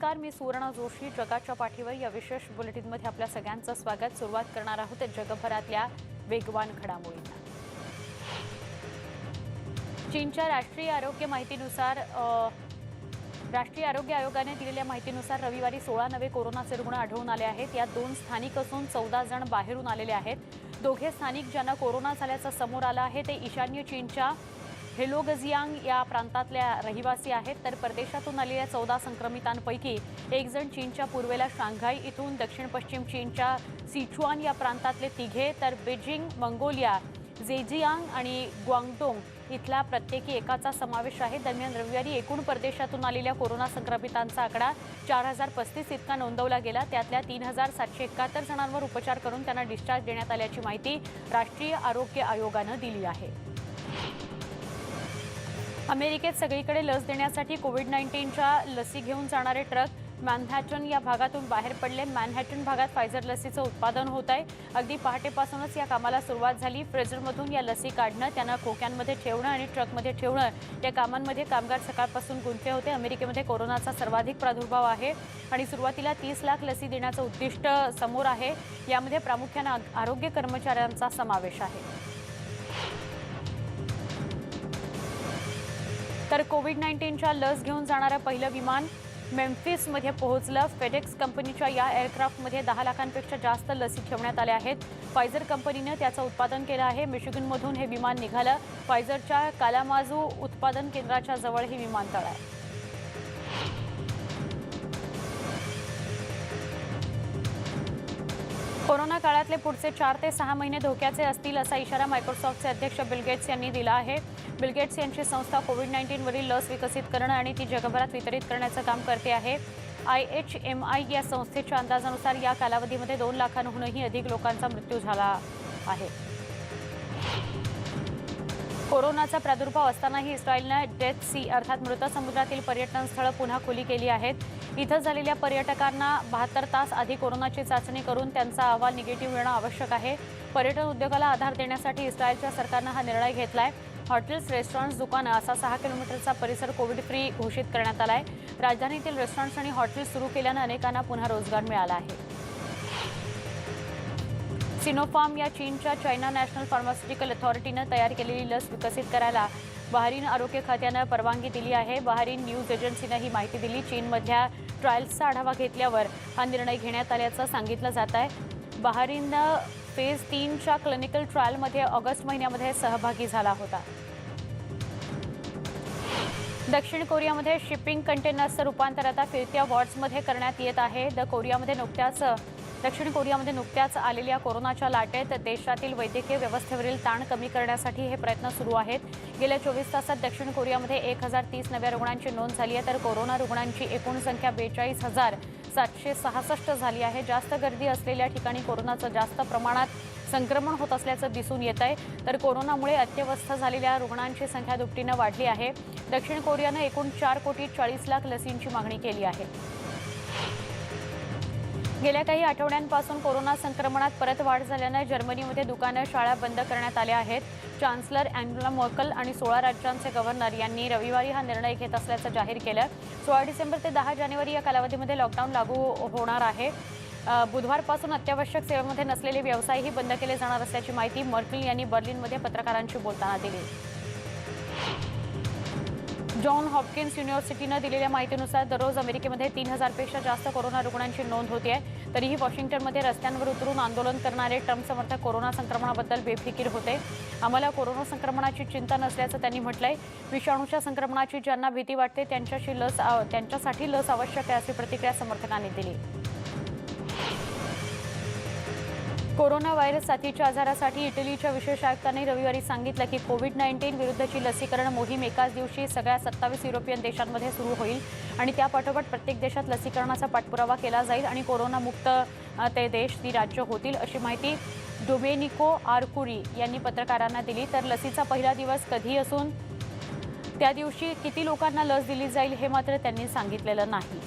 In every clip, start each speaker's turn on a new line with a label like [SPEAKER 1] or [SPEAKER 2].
[SPEAKER 1] नमस्कार, मी सुवर्ण जोशी. जगाच्या पाठीवर या विशेष बुलेटिनमध्ये आपल्या सगळ्यांचं स्वागत. सुरुवात करणार आहोत जगभरातल्या वेगवान घडामोडींना. चीनच्या राष्ट्रीय आरोग्य आयोगाने दिलेल्या माहितीनुसार रविवारी 16 नवे कोरोनाचे रुग्ण आढळून आले आहेत. यात 2 स्थानिक असून 14 जण बाहेरून आलेले आहेत. दोघे स्थानिक ज्यांना कोरोना झाल्याचं समोर आलं आहे ते ईशान्य चीनच्या हेलोगजियांग या प्रांतातल्या रहिवासी आहेत. तर परदेशातून आलेल्या 14 संक्रमितांपैकी एक जण चीनच्या पूर्वेला शांघाई इथून, दक्षिण पश्चिम चीनच्या सिचुआन या प्रांतातले तिघे, तर बीजिंग, मंगोलिया, झेजियांग आणि ग्वांगडोंग इथला प्रत्येकी एकाचा समावेश आहे. दरम्यान रविवारी एकूण परदेशातून आलेल्या कोरोना संक्रमितांचा आकडा 4035 इतका नोंदवला गेला. त्यातल्या 3771 जणांवर उपचार करून त्यांना डिस्चार्ज देण्यात आल्याची माहिती राष्ट्रीय आरोग्य आयोगानं दिली आहे. अमेरिकेत सगळीकडे लस देण्यासाठी कोविड-19च्या लसी घेऊन जाणारे ट्रक मॅनहॅटन या भागातून बाहेर पडले. मॅनहॅटन भागात फायझर लसीचं उत्पादन होत आहे. अगदी पहाटेपासूनच या कामाला सुरुवात झाली. फ्रीजरमधून या लसी काढणं, त्यांना खोक्यांमध्ये ठेवणं आणि ट्रकमध्ये ठेवणं या कामांमध्ये कामगार सकाळपासून गुंतले होते. अमेरिकेमध्ये कोरोनाचा सर्वाधिक प्रादुर्भाव आहे आणि सुरुवातीला 30 लाख लसी देण्याचं उद्दिष्ट समोर आहे. यामध्ये प्रामुख्याने आरोग्य कर्मचाऱ्यांचा समावेश आहे. तर कोविड-19च्या लस घेऊन जाणारं पहिलं विमान मेम्फिसमध्ये पोहोचलं. फेडेक्स कंपनीच्या या एअरक्राफ्टमध्ये 10 लाखांपेक्षा जास्त लसी ठेवण्यात आल्या आहेत. फायझर कंपनीनं त्याचं उत्पादन केलं आहे. मिशिगनमधून हे विमान निघालं. फायझरच्या कालामाजू उत्पादन केंद्राच्या जवळ हे विमानतळ आहे. कोरोना काळातले पुढचे 4 ते 6 महिने धोक्याचे असतील असा इशारा मायक्रोसॉफ्टचे अध्यक्ष बिल गेट्स यांनी दिला आहे. बिल गेट्स यांची संस्था कोविड-19वरील लस विकसित करणं आणि ती जगभरात वितरित करण्याचं काम करते आहे. IHMI या संस्थेच्या अंदाजानुसार या कालावधीमध्ये 2 लाखांहूनही अधिक लोकांचा मृत्यू झाला आहे. कोरोनाचा प्रादुर्भाव असतानाही इस्रायलनं डेथ सी अर्थात मृत समुद्रातील पर्यटन स्थळं पुन्हा खुली केली आहेत. इथं झालेल्या पर्यटकांना 72 तास आधी कोरोनाची चाचणी करून त्यांचा अहवाल निगेटिव्ह येणं आवश्यक आहे. पर्यटन उद्योगाला आधार देण्यासाठी इस्रायलच्या सरकारनं हा निर्णय घेतलाय. हॉटेल्स, रेस्टॉरंट्स, दुकानं असा 6 किलोमीटरचा परिसर कोविड फ्री घोषित करण्यात आलाय. राजधानीतील रेस्टॉरंट्स आणि हॉटेल्स सुरू केल्यानं अनेकांना पुन्हा रोजगार मिळाला आहे. सिनोफार्म या चीनच्या चायना नॅशनल फार्मास्युटिकल अथॉरिटीनं तयार केलेली लस विकसित करायला बहारीन आरोग्य खात्यानं परवानगी दिली आहे. बहारीन न्यूज एजन्सीनं ही माहिती दिली. चीनमधल्या ट्रायल्सचा आढावा घेतल्यावर हा निर्णय घेण्यात आल्याचं सांगितलं जात आहे. बहारीननं फेज 3च्या क्लिनिकल ट्रायलमध्ये ऑगस्ट महिन्यामध्ये सहभागी झाला होता. दक्षिण कोरियामध्ये शिपिंग कंटेनर्सचं रूपांतर आता फिरत्या वॉर्ड्समध्ये करण्यात येत आहे. दक्षिण कोरियामध्ये नुकत्याच आलेल्या कोरोनाच्या लाटेत देशातील वैद्यकीय व्यवस्थेवरील ताण कमी करण्यासाठी हे प्रयत्न सुरू आहेत. गेल्या 24 तासात दक्षिण कोरियामध्ये 1030 नव्या रुग्णांची नोंद झाली आहे. तर कोरोना रुग्णांची एकूण संख्या 42,766 झाली आहे. जास्त गर्दी असलेल्या ठिकाणी कोरोनाचं जास्त प्रमाणात संक्रमण होत असल्याचं दिसून येत आहे. तर कोरोनामुळे अत्यवस्थ झालेल्या रुग्णांची संख्या दुपटीनं वाढली आहे. दक्षिण कोरियानं एकूण 4,40,00,000 लसींची मागणी केली आहे. गेल्या काही आठवड्यांपासून कोरोना संक्रमणात परत वाढ झाल्यानं जर्मनीमध्ये दुकानं, शाळा बंद करण्यात आल्या आहेत. चान्सलर अँगेला मर्केल आणि 16 राज्यांचे गव्हर्नर यांनी रविवारी हा निर्णय घेत असल्याचं जाहीर केलं. 16 डिसेंबर ते 10 जानेवारी या कालावधीमध्ये लॉकडाऊन लागू होणार आहे. बुधवारपासून अत्यावश्यक सेवेमध्ये नसलेले व्यवसायही बंद केले जाणार असल्याची माहिती मर्केल यांनी बर्लिनमध्ये पत्रकारांशी बोलताना दिली. जॉन हॉपकिन्स युनिव्हर्सिटीनं दिलेल्या माहितीनुसार दररोज अमेरिकेमध्ये 3000पेक्षा जास्त कोरोना रुग्णांची नोंद होते आहे. तरीही वॉशिंग्टनमध्ये रस्त्यांवर उतरून आंदोलन करणारे ट्रम्प समर्थक कोरोना संक्रमणाबद्दल बेफिकीर होते. आम्हाला कोरोना संक्रमणाची चिंता नसल्याचं त्यांनी म्हटलंय. विषाणूच्या संक्रमणाची ज्यांना भीती वाटते त्यांच्यासाठी लस आवश्यक आहे अशी प्रतिक्रिया समर्थकांनी दिली. कोरोना व्हायरस साथीच्या आजारासाठी इटलीच्या विशेष आयुक्तांनी रविवारी सांगितलं की कोविड-19 विरुद्धची लसीकरण मोहीम एकाच दिवशी सगळ्या 27 युरोपियन देशांमध्ये सुरू होईल आणि त्यापाठोपाठ प्रत्येक देशात लसीकरणाचा पाठपुरावा केला जाईल आणि कोरोनामुक्त ते देश ती राज्य होतील अशी माहिती डोमेनिको आर्कुरी यांनी पत्रकारांना दिली. तर लसीचा पहिला दिवस कधी असून त्या दिवशी किती लोकांना लस दिली जाईल हे मात्र त्यांनी सांगितलेलं नाही.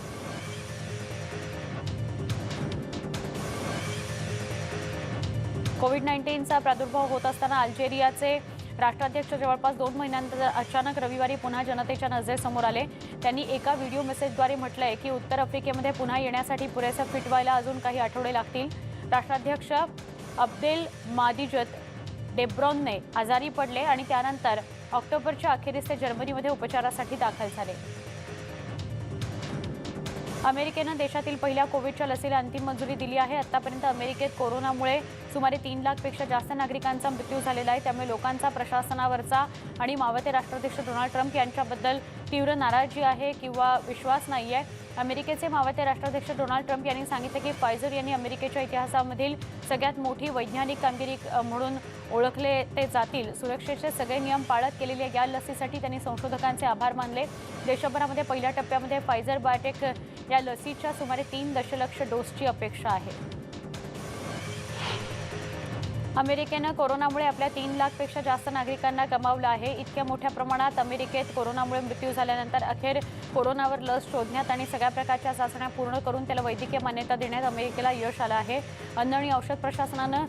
[SPEAKER 1] कोविड-19चा प्रादुर्भाव होत असताना अल्जेरियाचे राष्ट्राध्यक्ष जवळपास 2 महिन्यांनंतर अचानक रविवारी पुन्हा जनतेच्या नजरेसमोर आले. त्यांनी एका व्हिडिओ मेसेजद्वारे म्हटलंय की उत्तर आफ्रिकेमध्ये पुन्हा येण्यासाठी पुरेसं फिट व्हायला अजून काही आठवडे लागतील। राष्ट्राध्यक्ष अब्देल माजिद टेब्रोनने आजारी पडले आणि त्यानंतर ऑक्टोबरच्या अखेरीस ते जर्मनीमध्ये उपचारासाठी दाखल झाले। अमेरिकेनं देशातील पहिल्या कोविडच्या लसीला अंतिम मंजुरी दिली आहे। आतापर्यंत अमेरिकेत कोरोनामुळे सुमारे 3 लाखापेक्षा जास्त नागरिकांचा मृत्यू झालेला आहे। त्यामुळे लोकांचा प्रशासनावरचा आणि मावळते राष्ट्राध्यक्ष डोनाल्ड ट्रम्प यांच्याबद्दल तीव्र नाराजी आहे किंवा विश्वास नाही आहे। अमेरिकेचे मावळते राष्ट्राध्यक्ष डोनाल्ड ट्रम्प यांनी सांगितले की फायझर यांनी अमेरिकेच्या इतिहासामधील सगळ्यात मोठी वैज्ञानिक कामगिरी म्हणून ओळखले ते जातील। सुरक्षेचे सगळे नियम पाळत केलेल्या या लसीसाठी त्यांनी संशोधकांचे आभार मानले। देशभरामध्ये पहिल्या टप्प्यामध्ये फायझर बायोटेक या लसीच्या सुमारे 3 दशलक्ष डोसची अपेक्षा आहे। अमेरिकेनं कोरोनामुळे आपल्या 3 लाखापेक्षा जास्त नागरिकांना गमावलं आहे। इतक्या मोठ्या प्रमाणात अमेरिकेत कोरोनामुळे मृत्यू झाल्यानंतर अखेर कोरोनावर लस शोधण्यात आणि सगळ्या प्रकारच्या चाचण्या पूर्ण करून त्याला वैद्यकीय मान्यता देण्यात अमेरिकेला यश आलं आहे। अन्न आणि औषध प्रशासनानं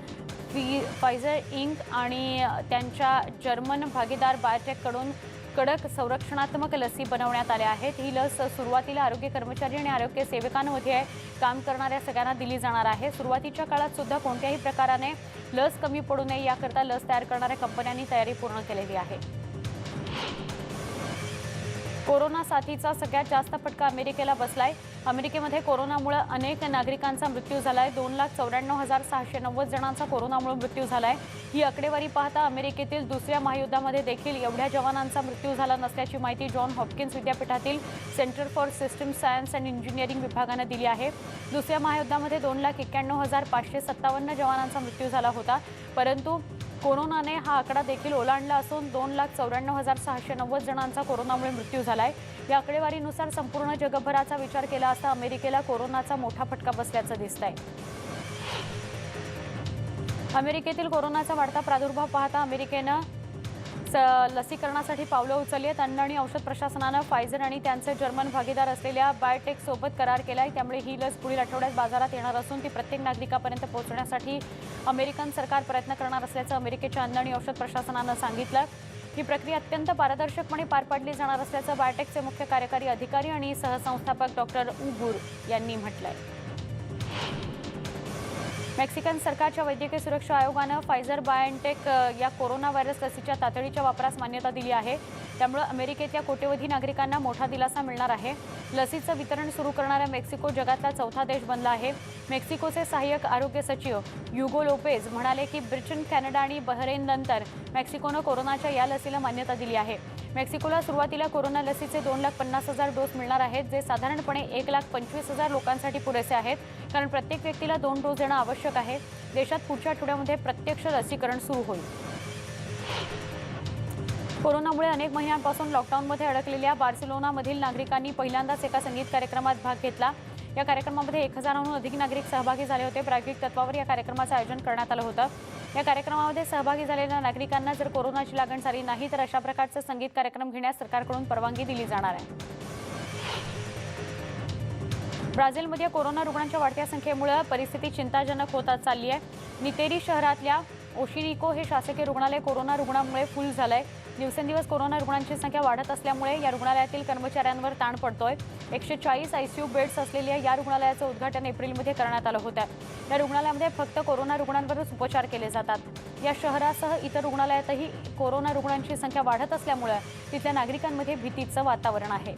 [SPEAKER 1] फायझर इंक आणि त्यांच्या जर्मन भागीदार बायोटेककडून कडक संरक्षणात्मक लसी बनवण्यात आल्या आहेत। ही लस सुरुवातीला आरोग्य कर्मचारी आणि आरोग्य सेवकांमध्ये काम करणाऱ्या सगळ्यांना दिली जाणार आहे। सुरुवातीच्या काळात सुद्धा कोणत्याही प्रकाराने लस कमी पडू नये याकरता लस तयार करणाऱ्या कंपन्यांनी तयारी पूर्ण केलेली आहे। कोरोना साथीचा सगळ्यात जास्त फटका अमेरिकेला बसलाय। अमेरिकेमध्ये कोरोनामुळे अनेक नागरिकांचा मृत्यू झालाय। 2,94,690 जणांचा कोरोनामुळे मृत्यू झालाय। ही आकडेवारी पाहता अमेरिकेतील दुसऱ्या महायुद्धामध्ये देखील एवढ्या जवानांचा मृत्यू झाला नसल्याची माहिती जॉन हॉपकिन्स विद्यापीठातील centre for system science and engineering विभागाने दिली आहे। दुसऱ्या महायुद्धामध्ये 2,91,557 जवानांचा मृत्यू झाला होता, परंतु कोरोनाने हा आकडा देखील ओलांडला असून 2,94,690 जणांचा कोरोनामुळे मृत्यू झालाय। या आकडेवारीनुसार संपूर्ण जगभराचा विचार केला असता अमेरिकेला कोरोनाचा मोठा फटका बसल्याचं दिसतंय। अमेरिकेतील कोरोनाचा वाढता प्रादुर्भाव पाहता अमेरिकेनं लसीकरणासाठी पावलं उचलली आहेत। अन्न आणि औषध प्रशासनानं फायझर आणि त्यांचे जर्मन भागीदार असलेल्या बायोटेक सोबत करार केलाय। त्यामुळे ही लस पुढील आठवड्यात बाजारात येणार असून ती प्रत्येक नागरिकापर्यंत पोहोचण्यासाठी अमेरिकन सरकार प्रयत्न करणार असल्याचं अमेरिकेच्या अन्न आणि औषध प्रशासनानं सांगितलं। ही प्रक्रिया अत्यंत पारदर्शकपणे पार पाडली जाणार असल्याचं बायोटेकचे मुख्य कार्यकारी अधिकारी आणि सहसंस्थापक डॉक्टर उगुर यांनी म्हटलंय। मेक्सिकन सरकारच्या वैद्यकीय सुरक्षा आयोगानं फायझर बायोटेक या कोरोना व्हायरस लसीच्या तातडीच्या वापरास मान्यता दिली आहे। त्यामुळे अमेरिकेतल्या कोट्यवधी नागरिकांना मोठा दिलासा मिळणार आहे। लसीचं वितरण सुरू करणारा मेक्सिको जगातला चौथा देश बनला आहे। मेक्सिकोचे सहाय्यक आरोग्य सचिव ह्युगो लोपेज म्हणाले की ब्रिटन, कॅनडा आणि बहरेननंतर मेक्सिकोनं कोरोनाच्या या लसीला मान्यता दिली आहे। मेक्सिकोला सुरुवातीला कोरोना लसीचे 2,50,000 डोस मिळणार आहेत, जे साधारणपणे 1,25,000 लोकांसाठी पुरेसे आहेत, कारण प्रत्येक व्यक्तीला 2 डोस देणं आवश्यक आहे। देशात पुढच्या आठवड्यामध्ये प्रत्यक्ष लसीकरण सुरू होईल। कोरोनामुळे अनेक महिन्यांपासून लॉकडाऊनमध्ये अडकलेल्या बार्सिलोनामधील नागरिकांनी पहिल्यांदाच एका संगीत कार्यक्रमात भाग घेतला। या कार्यक्रमामध्ये 1,000हून अधिक नागरिक सहभागी झाले होते। प्रायोगिक तत्वावर या कार्यक्रमाचं आयोजन करण्यात आलं होतं। या कार्यक्रमामध्ये सहभागी झालेल्या नागरिकांना जर कोरोनाची लागण झाली नाही तर अशा प्रकारचे संगीत कार्यक्रम घेण्यास सरकारकडून परवानगी दिली जाणार आहे। ब्राझीलमध्ये कोरोना रुग्णांच्या वाढत्या संख्येमुळे परिस्थिती चिंताजनक होत चालली आहे। नितेरी शहरातल्या ओशिनिको हे शासकीय रुग्णालय कोरोना रुग्णांमुळे फुल झालंय। दिवसेंदिवस कोरोना रुग्णांची संख्या वाढत असल्यामुळे या रुग्णालयातील कर्मचाऱ्यांवर ताण पडतोय। 140 आयसीयू बेड्स असलेल्या या रुग्णालयाचं उद्घाटन एप्रिलमध्ये करण्यात आलं होतं। या रुग्णालयामध्ये फक्त कोरोना रुग्णांवरच उपचार केले जातात। या शहरासह इतर रुग्णालयातही कोरोना रुग्णांची संख्या वाढत असल्यामुळे तिथल्या नागरिकांमध्ये भीतीचं वातावरण आहे।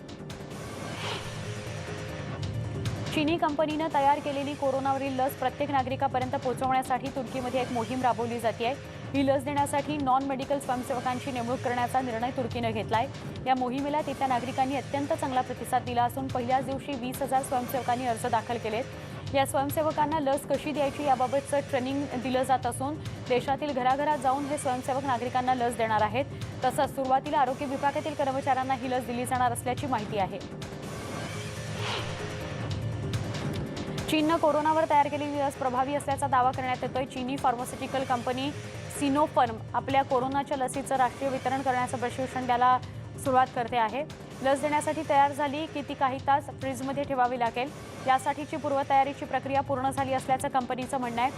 [SPEAKER 1] चीनी कंपनीने तयार केलेली कोरोनावरील लस प्रत्येक नागरिकापर्यंत पोहोचवण्यासाठी तुर्कीमध्ये एक मोहीम राबवली जाते आहे। ही लस देण्यासाठी नॉन मेडिकल स्वयंसेवकांची नेमणूक करण्याचा निर्णय तुर्कीने घेतलाय। या मोहिमेला तिथल्या नागरिकांनी अत्यंत चांगला प्रतिसाद दिला असून पहिल्याच दिवशी 20,000 स्वयंसेवकांनी अर्ज दाखल केलेत। या स्वयंसेवकांना लस कशी द्यायची याबाबतचं ट्रेनिंग दिलं जात असून देशातील घराघरात जाऊन हे स्वयंसेवक नागरिकांना लस देणार आहेत। तसंच सुरुवातीला आरोग्य विभागातील कर्मचाऱ्यांना ही लस दिली जाणार असल्याची माहिती आहे। चीननं कोरोनावर तयार केलेली लस प्रभावी असल्याचा दावा करण्यात येतोय। चीनी फार्मास्युटिकल कंपनी सिनोफार्म आपल्या कोरोनाच्या लसीचं राष्ट्रीय वितरण करण्याचं प्रशिक्षण द्यायला सुरुवात करते आहे। लस देण्यासाठी तयार झाली की ती काही तास फ्रीजमध्ये ठेवावी लागेल। यासाठीची पूर्वतयारीची प्रक्रिया पूर्ण झाली असल्याचं कंपनीचं म्हणणं आहे।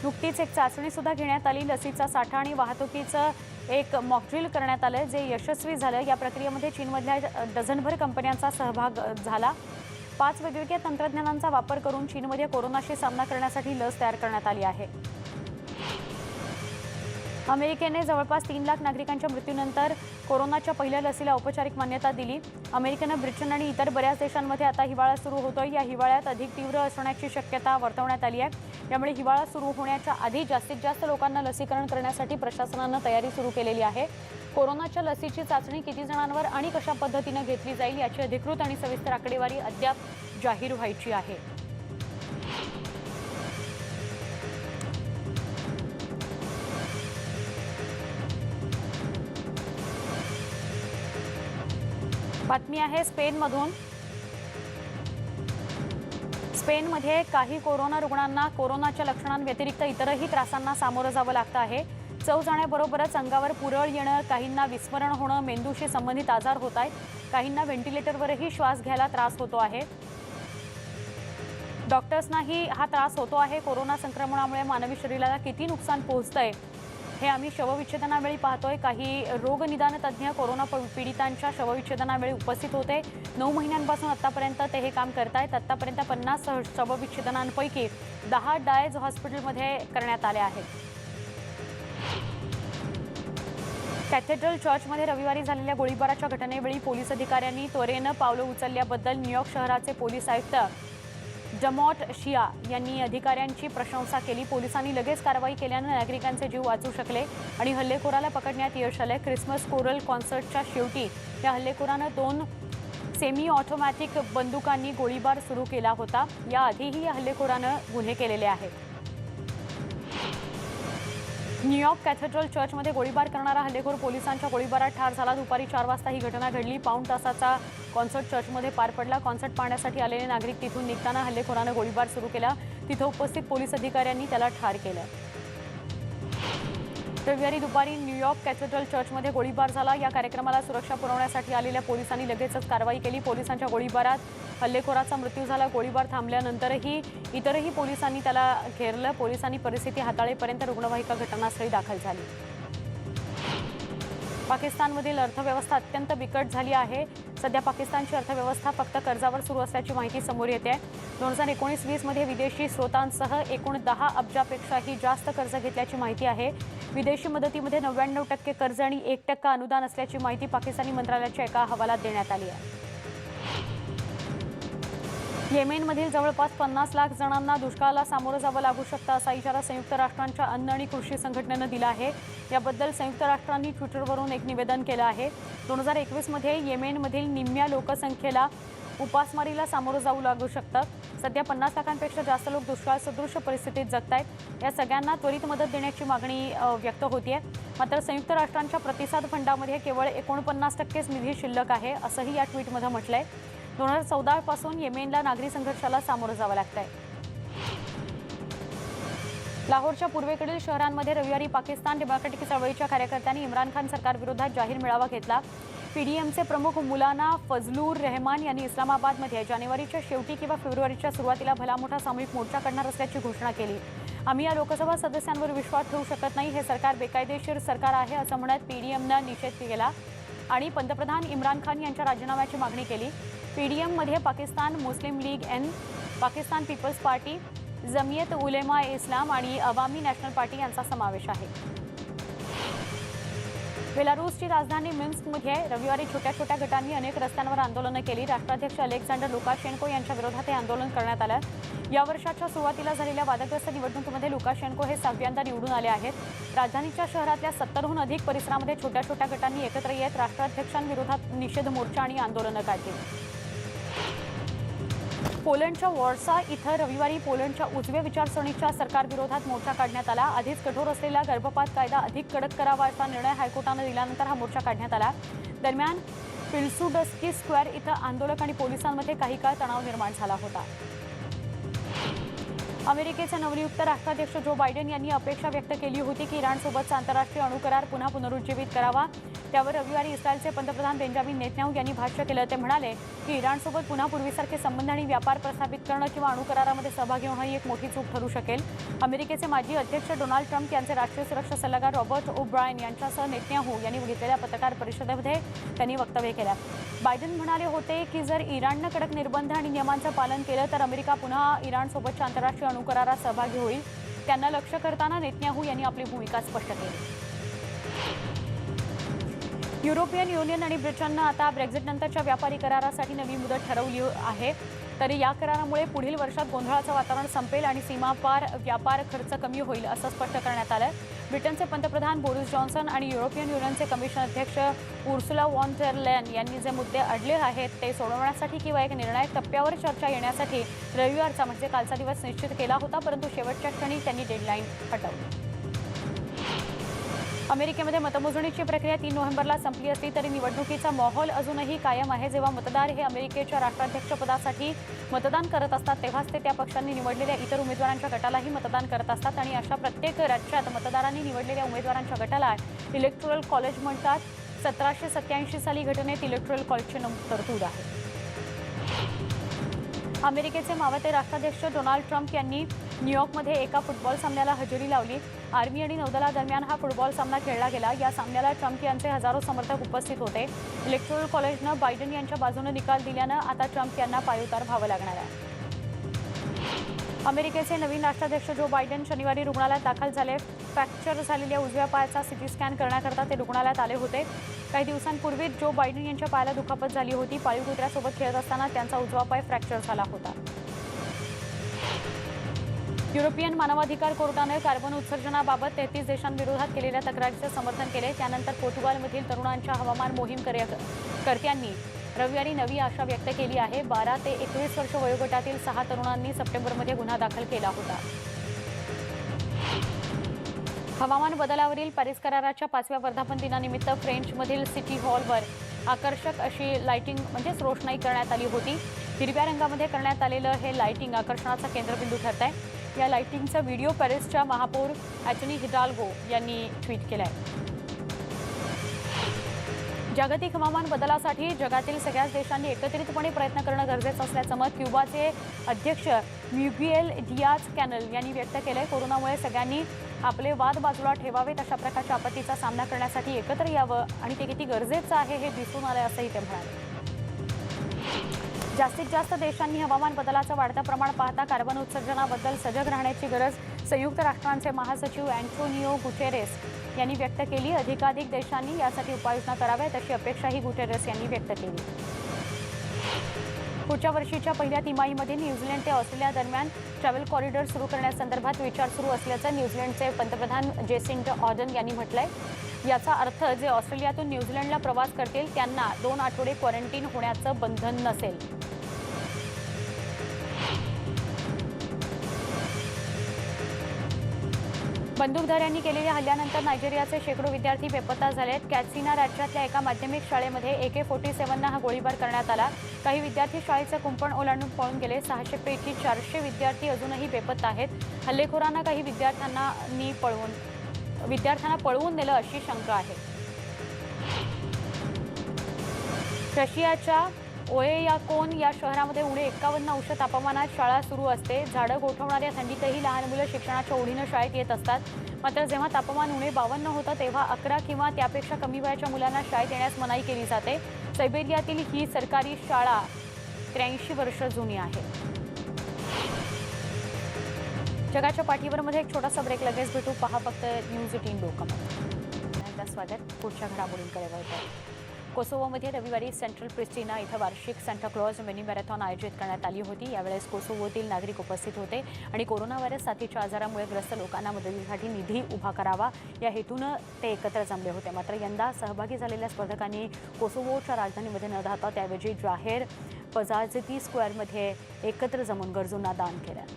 [SPEAKER 1] नुकतीच एक चाचणी सुद्धा घेण्यात आली। लसीचा साठा आणि वाहतुकीचं एक मॉकड्रिल करण्यात आलं जे यशस्वी झालं। या प्रक्रियेमध्ये चीनमधल्या डझनभर कंपन्यांचा सहभाग झाला। 5 वेगवेगळ्या तंत्रज्ञानांचा वापर करून चीनमध्ये कोरोनाशी सामना करण्यासाठी लस तयार करण्यात आली आहे। अमेरिकेने जवळपास 3 लाख नागरिकांच्या मृत्यूनंतर कोरोनाच्या पहिल्या लसीला औपचारिक मान्यता दिली। अमेरिकेने ब्रिटन आणि इतर बऱ्याच देशांमध्ये आता हिवाळा सुरू होतोय। या हिवाळ्यात अधिक तीव्र असण्याची शक्यता वर्तवण्यात आली आहे। त्यामुळे हिवाळा सुरू होण्याच्या आधी जास्तीत जास्त लोकांना लसीकरण करण्यासाठी प्रशासनाने तयारी सुरू केलेली आहे। कोरोनाच्या लसीची चाचणी किती जणांवर आणि कशा पद्धतीने घेतली जाईल याची अधिकृत आणि सविस्तर आकडेवारी अद्याप जाहीर व्हायची आहे। बातमी आहे स्पेनमधून। स्पेनमध्ये काही कोरोना रुग्णांना कोरोनाच्या लक्षणांव्यतिरिक्त इतरही त्रासांना सामोरं जावं लागतं आहे। चव जाण्याबरोबरच अंगावर पुरळ येणं, काहींना विस्मरण होणं, मेंदूशी संबंधित आजार होत आहेत, काहींना व्हेंटिलेटरवरही श्वास घ्यायला त्रास होतो आहे। डॉक्टर्सनाही हा त्रास होतो आहे। कोरोना संक्रमणामुळे मानवी शरीराला किती नुकसान पोहोचतंय हे आम्ही शवविच्छेदनावेळी पाहतोय। काही रोगनिदान तज्ज्ञ कोरोना पीडितांच्या शवविच्छेदनावेळी उपस्थित होते। 9 महिन्यांपासून आतापर्यंत ते हे काम करतायत। आतापर्यंत 50 शवविच्छेदनांपैकी 10 डायज हॉस्पिटलमध्ये करण्यात आले आहेत। कॅथेड्रल चर्चमध्ये रविवारी झालेल्या गोळीबाराच्या घटनेवेळी पोलीस अधिकाऱ्यांनी त्वरेनं पावलं उचलल्याबद्दल न्यूयॉर्क शहराचे पोलीस आयुक्त जमॉट शिया यांनी अधिकाऱ्यांची प्रशंसा केली। पोलिसांनी लगेच कारवाई केल्याने नागरिकांचे जीव वाचू शकले आणि हल्लेखोराला पकडण्यात यश आले। ख्रिसमस कोरल कॉन्सर्टच्या शेवटी या हल्लेखोरानं 2 सेमी ऑटोमॅटिक बंदुकांनी गोळीबार सुरू केला होता। याआधीही या हल्लेखोरानं गुन्हे केलेले आहेत। न्यूयॉर्क कॅथेड्रल चर्चमध्ये गोळीबार करणारा हल्लेखोर पोलिसांच्या गोळीबारात ठार झाला। दुपारी 4 वाजता ही घटना घडली। पाऊण तासाचा कॉन्सर्ट चर्चमध्ये पार पडला। कॉन्सर्ट पाहण्यासाठी आलेले नागरिक तिथून निघताना हल्लेखोरानं गोळीबार सुरू केला। तिथं उपस्थित पोलीस अधिकाऱ्यांनी त्याला ठार केलं। रविवारी दुपारी न्यूयॉर्क कॅथेड्रल चर्चमध्ये गोळीबार झाला। या कार्यक्रमाला सुरक्षा पुरवण्यासाठी आलेल्या पोलिसांनी लगेचच कारवाई केली। पोलिसांच्या गोळीबारात हल्लेखोराचा मृत्यू झाला। गोळीबार थांबल्यानंतरही इतरही पोलिसांनी त्याला घेरलं। पोलिसांनी परिस्थिती हाताळेपर्यंत रुग्णवाहिका घटनास्थळी दाखल झाली। पाकिस्तानमधील अर्थव्यवस्था अत्यंत बिकट झाली आहे। सध्या पाकिस्तानची अर्थव्यवस्था फक्त कर्जावर सुरू असल्याची माहिती समोर येते। 2019-20 मध्ये विदेशी स्रोतांसह एकूण 10 अब्जापेक्षाही जास्त कर्ज घेतल्याची माहिती आहे। विदेशी मदतीमध्ये 99% कर्ज आणि 1% अनुदान असल्याची माहिती पाकिस्तानी मंत्रालयाच्या एका अहवालात देण्यात आली आहे। येमेनमधील जवळपास 50 लाख जणांना दुष्काळाला सामोरं जावं लागू शकतं असा इशारा संयुक्त राष्ट्रांच्या अन्न आणि कृषी संघटनेनं दिला आहे। याबद्दल संयुक्त राष्ट्रांनी ट्विटरवरून एक निवेदन केलं आहे। 2021 मध्ये येमेनमधील निम्म्या लोकसंख्येला उपासमारीला सामोरं जाऊ लागू शकतं। सध्या 50 लाखांपेक्षा जास्त लोक दुष्काळ सदृश परिस्थितीत जगतायत। या सगळ्यांना त्वरित मदत देण्याची मागणी व्यक्त होतीये। मात्र संयुक्त राष्ट्रांच्या प्रतिसाद फंडामध्ये केवळ 49% निधी शिल्लक आहे असंही या ट्विटमध्ये म्हटलंय। 2014 पासून येमेनला नागरी संघर्षाला सामोरं जावं लागतंय। लाहोरच्या पूर्वेकडील शहरांमध्ये रविवारी पाकिस्तान डेमोक्रॅटिक चळवळीच्या कार्यकर्त्यांनी इम्रान खान सरकारविरोधात जाहीर मेळावा घेतला। पीडीएमचे प्रमुख मुलाना फजलूर रहमान यांनी इस्लामाबादमध्ये जानेवारीच्या शेवटी किंवा फेब्रुवारीच्या सुरुवातीला भला मोठा सामूहिक मोर्चा करणार असल्याची घोषणा केली। आम्ही या लोकसभा सदस्यांवर विश्वास ठेवू शकत नाही। हे सरकार बेकायदेशीर सरकार आहे असं म्हणत पीडीएमनं निषेध केला आणि पंतप्रधान इम्रान खान यांच्या राजीनाम्याची मागणी केली। पीडीएममध्ये पाकिस्तान मुस्लिम लीग एन, पाकिस्तान पीपल्स पार्टी, जमियत उलेमा इस्लाम आणि अवामी नॅशनल पार्टी यांचा समावेश आहे। बेलारूसची राजधानी मिन्स्कमध्ये रविवारी छोट्या छोट्या गटांनी अनेक रस्त्यांवर आंदोलनं केली। राष्ट्राध्यक्ष अलेक्झांडर लुकाशेन्को यांच्या विरोधात हे आंदोलन करण्यात आलं। या वर्षाच्या सुरुवातीला झालेल्या वादग्रस्त निवडणुकीमध्ये लुकाशेन्को हे 6व्यांदा निवडून आले आहेत। राजधानीच्या शहरातल्या 70हून अधिक परिसरामध्ये छोट्या छोट्या गटांनी एकत्र येत राष्ट्राध्यक्षांविरोधात निषेध मोर्चा आणि आंदोलनं काढली। पोलंडच्या वॉर्सा इथं रविवारी पोलंडच्या उजव्या विचारसरणीच्या सरकारविरोधात मोर्चा काढण्यात आला। आधीच कठोर असलेला गर्भपात कायदा अधिक कडक करावा असा निर्णय हायकोर्टाने दिल्यानंतर हा मोर्चा काढण्यात आला। दरम्यान पिल्सुडस्की स्क्वेअर इथं आंदोलक आणि पोलिसांमध्ये काही काळ तणाव निर्माण झाला होता। अमेरिकेचे नवनियुक्त राष्ट्राध्यक्ष जो बायडेन यांनी अपेक्षा व्यक्त केली होती की इराणसोबतचा आंतरराष्ट्रीय अणुकरार पुन्हा पुनरुज्जीवित करावा। त्यावर रविवारी इस्रायलचे पंतप्रधान बेंजामिन नेतन्याहू यांनी भाष्य केलं। ते म्हणाले की इराणसोबत पुन्हा पूर्वीसारखे संबंध आणि व्यापार प्रस्थापित करणं किंवा अणुकरारामध्ये सहभागी होणं ही एक मोठी चूक ठरू शकेल। अमेरिकेचे माजी अध्यक्ष डोनाल्ड ट्रम्प यांचे राष्ट्रीय सुरक्षा सल्लागार रॉबर्ट ओब्रायन यांच्यासह नेतन्याहू यांनी घेतलेल्या पत्रकार परिषदेमध्ये त्यांनी वक्तव्य केलं। बायडेन म्हणाले होते की जर इराणनं कडक निर्बंध आणि नियमांचं पालन केलं तर अमेरिका पुन्हा इराणसोबतच्या आंतरराष्ट्रीय अणुकरारात सहभागी होईल। त्यांना लक्ष्य करताना नेतन्याहू यांनी आपली भूमिका स्पष्ट केली। युरोपियन युनियन आणि ब्रिटननं आता ब्रेक्झिटनंतरच्या व्यापारी करारासाठी नवी मुदत ठरवली आहे। तरी या करारामुळे पुढील वर्षात गोंधळाचं वातावरण संपेल आणि सीमापार व्यापार खर्च कमी होईल असं स्पष्ट करण्यात आलं। ब्रिटनचे पंतप्रधान बोरिस जॉन्सन आणि युरोपियन युनियनचे कमिशन अध्यक्ष उर्सुला वॉन डर लेयन यांनी जे मुद्दे अडले आहेत ते सोडवण्यासाठी किंवा एक निर्णायक टप्प्यावर चर्चा येण्यासाठी रविवारचा म्हणजे कालचा दिवस निश्चित केला होता, परंतु शेवटच्या क्षणी त्यांनी डेडलाईन हटवली। अमेरिकेमध्ये मतमोजणीची प्रक्रिया 3 नोव्हेंबरला संपली असली तरी निवडणुकीचा माहोल अजूनही कायम आहे। जेव्हा मतदार हे अमेरिकेच्या राष्ट्राध्यक्षपदासाठी मतदान करत असतात तेव्हाच ते त्या पक्षांनी निवडलेल्या इतर उमेदवारांच्या गटालाही मतदान करत असतात आणि अशा प्रत्येक राज्यात मतदारांनी निवडलेल्या उमेदवारांच्या गटाला इलेक्टोरल कॉलेज म्हणतात। 1787 साली घटनेत इलेक्टोरल कॉलेजची तरतूद आहे। अमेरिकेचे मावळते राष्ट्राध्यक्ष डोनाल्ड ट्रम्प यांनी न्यूयॉर्कमध्ये एका फुटबॉल सामन्याला हजेरी लावली। आर्मी आणि नौदलादरम्यान हा फुटबॉल सामना खेळला गेला। या सामन्याला ट्रम्प यांचे हजारो समर्थक उपस्थित होते। इलेक्टोरल कॉलेजनं बायडेन यांच्या बाजूने निकाल दिल्यानं आता ट्रम्प यांना पायउतार व्हावं लागणार आहे। अमेरिकेचे नवीन राष्ट्राध्यक्ष जो बायडेन शनिवारी रुग्णालयात दाखल झाले। फ्रॅक्चर झालेल्या उजव्या पायाचा सीटी स्कॅन करण्याकरता ते रुग्णालयात आले होते। काही दिवसांपूर्वी जो बायडेन यांच्या पायाला दुखापत झाली होती। पाळीव कुत्र्यासोबत खेळत असताना त्यांचा उजवा पाय फ्रॅक्चर झाला होता। युरोपियन मानवाधिकार कोर्टाने कार्बन उत्सर्जनाबाबत 33 देशांविरोधात केलेल्या तक्रारीचे समर्थन केले। त्यानंतर पोर्तुगालमधील तरुणांच्या हवामान मोहीम कर्त्यांनी रविवारी नवी आशा व्यक्त केली आहे। 12 ते 21 वर्ष वयोगटातील 6 तरुणांनी सप्टेंबरमध्ये गुन्हा दाखल केला होता। हवामान बदलावरील पॅरिस कराराच्या 5व्या वर्धापन दिनानिमित्त फ्रेंचमधील सिटी हॉलवर आकर्षक अशी लाइटिंग म्हणजेच रोषणाई करण्यात आली होती। हिरव्या रंगामध्ये करण्यात आलेलं हे लाइटिंग आकर्षणाचा केंद्रबिंदू ठरत आहे। या लाइटिंगचा व्हिडिओ पॅरिसच्या महापौर ॲटनी हिडाल्गो यांनी ट्विट केलाय। जागतिक हवामान बदलासाठी जगातील सगळ्याच देशांनी एकत्रितपणे प्रयत्न करणं गरजेचं असल्याचं मत क्युबाचे अध्यक्ष मिग्युएल डियाज कॅनल यांनी व्यक्त केलंय। कोरोनामुळे सगळ्यांनी आपले वाद बाजूला ठेवावेत, अशा प्रकारच्या आपत्तीचा सामना करण्यासाठी एकत्र यावं आणि ते किती गरजेचं आहे हे दिसून आलंय असंही ते म्हणाले। जास्तीत जास्त देशांनी हवामान बदलाचं वाढतं प्रमाण पाहता कार्बन उत्सर्जनाबद्दल सजग राहण्याची गरज संयुक्त राष्ट्रांचे महासचिव अँटोनियो गुटेरेस यांनी व्यक्त केली। अधिकाधिक देशांनी यासाठी उपाययोजना कराव्यात अशी अपेक्षाही गुटेरेस यांनी व्यक्त केली। पुढच्या वर्षीच्या पहिल्या तिमाहीमध्ये न्यूझीलंड ते ऑस्ट्रेलिया दरम्यान ट्रॅव्हल कॉरिडॉर सुरू करण्यासंदर्भात विचार सुरू असल्याचं न्यूझीलंडचे पंतप्रधान जेसिंडा ऑर्डन यांनी म्हटलंय। याचा अर्थ जे ऑस्ट्रेलियातून न्यूझीलंडला प्रवास करतील त्यांना 2 आठवडे क्वारंटाईन होण्याचं बंधन नसेल। बंदूकधाऱ्यांनी केलेल्या हल्ल्यानंतर नायजेरियाचे शेकडो विद्यार्थी बेपत्ता झालेत। कॅत्सिना राज्यातल्या एका माध्यमिक शाळेमध्ये AK-47 हा गोळीबार करण्यात आला। काही विद्यार्थी शाळेचं कुंपण ओलांडून पळून गेले। 600 पैकी 400 विद्यार्थी अजूनही बेपत्ता आहेत। हल्लेखोरांना काही विद्यार्थ्यांना पळवून नेलं अशी शंका आहे। रशियाच्या ओएयाकोन या शहरामध्ये उणे 51 तापमानात शाळा सुरू असते। झाडं गोठवणाऱ्या थंडीतही लहान मुलं शिक्षणाच्या ओढीनं शाळेत येत असतात। मात्र जेव्हा तापमान उणे 52 होतं तेव्हा 11 किंवा त्यापेक्षा कमी वयाच्या मुलांना शाळेत येण्यास मनाई केली जाते। सायबेरियातील ही सरकारी शाळा 83 वर्ष जुनी आहे। जगाच्या पाठीवर मध्ये एक छोटासा ब्रेक, लगेच भेटू। पहा फक्त न्यूज 18 लोकमत। स्वागत। पुढच्या घडामोडींकडे वळतो। कोसोवोमध्ये रविवारी सेंट्रल प्रिस्टिना इथं वार्षिक सांता क्लॉज मिनी मॅरेथॉन आयोजित करण्यात आली होती। यावेळेस कोसोवोतील नागरिक उपस्थित होते आणि कोरोना व्हायरस साथीच्या आजारामुळे ग्रस्त लोकांना मदतीसाठी निधी उभा करावा या हेतूनं ते एकत्र जमले होते। मात्र यंदा सहभागी झालेल्या स्पर्धकांनी कोसोवोच्या राजधानीमध्ये न राहता त्याऐवजी जाहीर पजाझिती स्क्वेअरमध्ये एकत्र जमून गरजूंना दान केलं।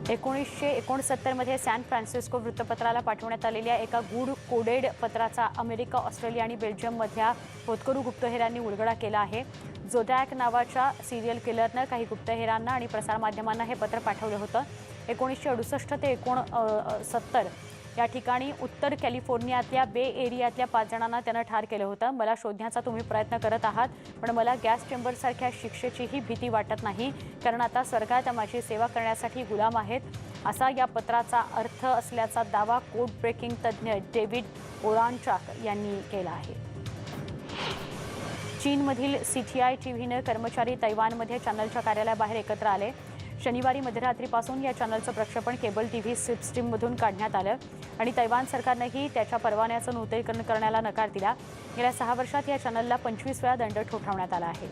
[SPEAKER 1] 1969 मध्ये सॅन फ्रान्सिस्को वृत्तपत्राला पाठवण्यात आलेल्या एका गूढ कोडेड पत्राचा अमेरिका, ऑस्ट्रेलिया आणि बेल्जियममधल्या होतकरू गुप्तहेरांनी उलगडा केला आहे. झोडॅक नावाच्या सिरियल किलरनं काही गुप्तहेरांना आणि प्रसारमाध्यमांना हे पत्र पाठवलं होतं. 1968 ते 1970 या ठिकाणी उत्तर कॅलिफोर्नियातल्या बे एरियातल्या 5 जणांना त्यानं ठार केलं होतं. मला शोधण्याचा तुम्ही प्रयत्न करत आहात, पण मला गॅस चेंबरसारख्या शिक्षेचीही भीती वाटत नाही, कारण आता सरकार माझी सेवा करण्यासाठी गुलाम आहेत, असा या पत्राचा अर्थ असल्याचा दावा कोड ब्रेकिंग तज्ज्ञ डेव्हिड ओरानचाक यांनी केला आहे. चीनमधील CTI टीव्हीनं कर्मचारी तैवानमध्ये चॅनलच्या कार्यालयाबाहेर एकत्र आले. शनिवारी मध्यरात्रीपासून या चॅनलचं प्रक्षेपण केबल TV सिस्टीममधून काढण्यात आलं आणि तैवान सरकारनंही त्याच्या परवान्याचं नूतनीकरण करण्याला नकार दिला. गेल्या 6 वर्षात या चॅनलला 25 वेळा दंड ठोठावण्यात आला आहे.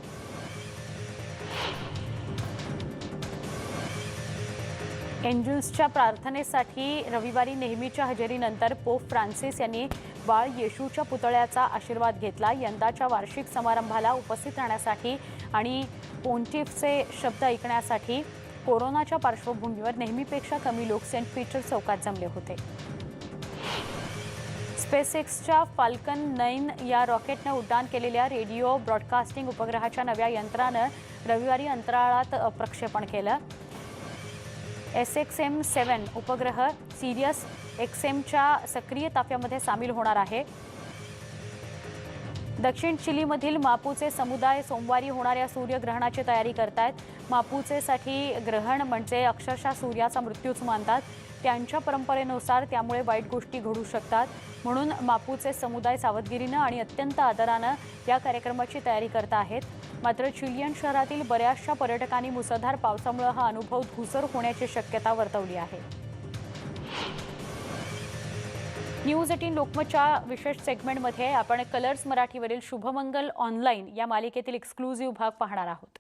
[SPEAKER 1] एंजल्सच्या प्रार्थनेसाठी रविवारी नेहमीच्या हजेरीनंतर पोप फ्रान्सिस यांनी बाळ येशूच्या पुतळ्याचा आशीर्वाद घेतला. यंदाच्या वार्षिक समारंभाला उपस्थित राहण्यासाठी आणि पोंटिफचे शब्द ऐकण्यासाठी कोरोनाच्या पार्श्वभूमीवर नेहमीपेक्षा कमी लोक सेंट पीटर चौकात जमले होते. स्पेसएक्सच्या फाल्कन 9 या रॉकेटनं उड्डाण केलेल्या रेडिओ ब्रॉडकास्टिंग उपग्रहाच्या नव्या यंत्रानं रविवारी अंतराळात प्रक्षेपण केलं. SXM-7 उपग्रह सिरियस XMच्या सक्रिय ताफ्यामध्ये सामील होणार आहे. दक्षिण चिलीमधील मापुचे समुदाय सोमवारी होणाऱ्या सूर्यग्रहणाची तयारी करतायत. मापुचेसाठी ग्रहण म्हणजे अक्षरशः सूर्याचा मृत्यूच मानतात. त्यांच्या परंपरेनुसार त्यामुळे वाईट गोष्टी घडू शकतात, म्हणून मापुचे समुदाय सावधगिरीनं आणि अत्यंत आदरानं या कार्यक्रमाची तयारी करत आहेत. मात्र चिलियन शहरातील बऱ्याचशा पर्यटकांनी मुसळधार पावसामुळे हा अनुभव धूसर होण्याची शक्यता वर्तवली आहे. न्यूज 18 लोकमतच्या विशेष सेगमेंटमध्ये आपण कलर्स मराठीवरील शुभमंगल ऑनलाईन या मालिकेतील एक्सक्लुझिव्ह भाग पाहणार आहोत.